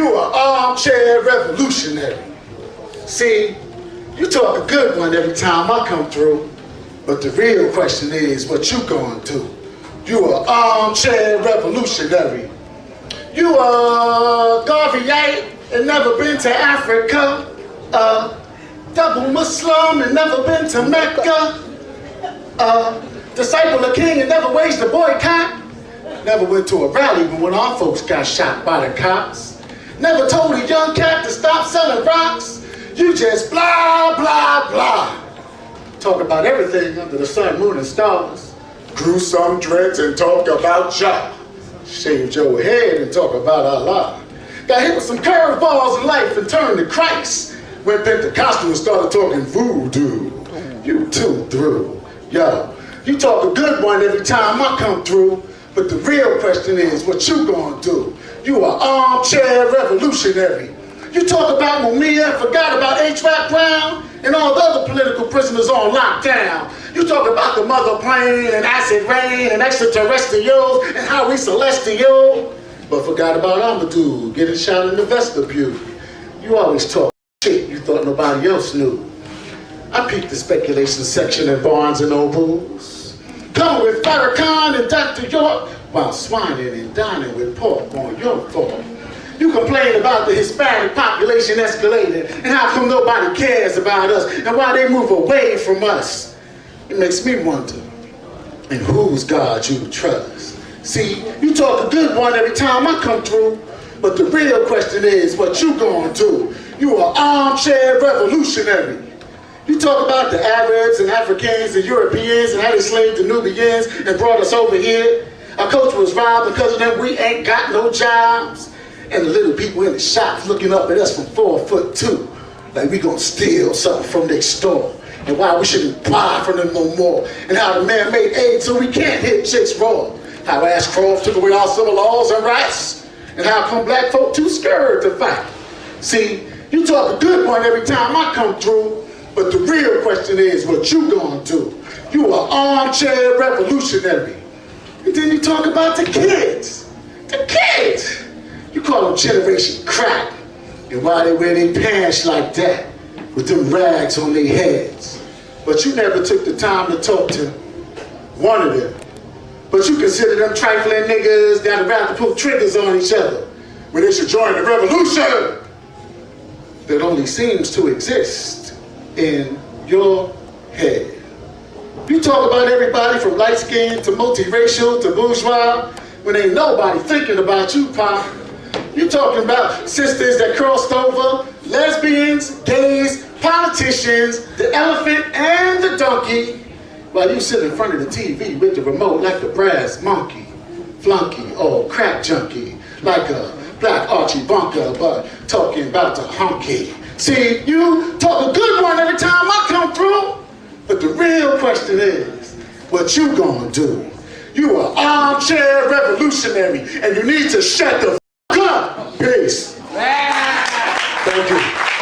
You are Armchair Revolutionary. See, you talk a good one every time I come through, but the real question is what you going to do. You are Armchair Revolutionary. You are Garveyite and never been to Africa. Double Muslim and never been to Mecca. Disciple of King and never waged a boycott. Never went to a rally when our folks got shot by the cops. Never told a young cat to stop selling rocks. You just blah, blah, blah. Talk about everything under the sun, moon, and stars. Grew some dreads and talk about Jah. Shaved your head and talk about Allah. Got hit with some curveballs in life and turned to Christ. Went Pentecostal and started talking voodoo. You too through. Yo, you talk a good one every time I come through, but the real question is what you gonna do. You are Armchair Revolutionary. You talk about Mumia and forgot about H.Rap Brown and all the other political prisoners on lockdown. You talk about the mother plane and acid rain and extraterrestrials and how we celestial, but forgot about Amadou getting shot in the vestibule. You always talk shit you thought nobody else knew. I peeped the speculation section at Barnes and Nobles, coming with Farrakhan and Dr. York while swining and dining with pork on your fork. You complain about the Hispanic population escalating and how come nobody cares about us and why they move away from us. It makes me wonder, in whose God you trust. See, you talk a good one every time I come through, but the real question is what you gonna do. You are Armchair Revolutionary. You talk about the Arabs and Africans and Europeans and how they slaved the Nubians and brought us over here. Our culture was robbed because of them. We ain't got no jobs. And the little people in the shops looking up at us from 4'2", like we gonna steal something from their store. And why we shouldn't buy from them no more. And how the man made AIDS so we can't hit chicks raw. How Ashcroft took away our civil laws and rights. And how come black folk too scared to fight. See, you talk a good one every time I come through, but the real question is what you gonna do. You are Armchair Revolutionary. And then you talk about the kids. The kids! You call them Generation Crack. And why they wear their pants like that, with them rags on their heads. But you never took the time to talk to one of them. But you consider them trifling niggas that would rather pull triggers on each other when they should join the revolution that only seems to exist in your head. You talk about everybody from light-skinned to multiracial to bourgeois when ain't nobody thinking about you, Pop. You talking about sisters that crossed over, lesbians, gays, politicians, the elephant and the donkey, while you sit in front of the TV with the remote like the brass monkey, flunky or crack junkie, like a black Archie Bunker, but talking about the honky. See, you talk a good one every time I come through, but the real question is, what you gonna do? You are Armchair Revolutionary, and you need to shut the f*** up. Peace. Thank you.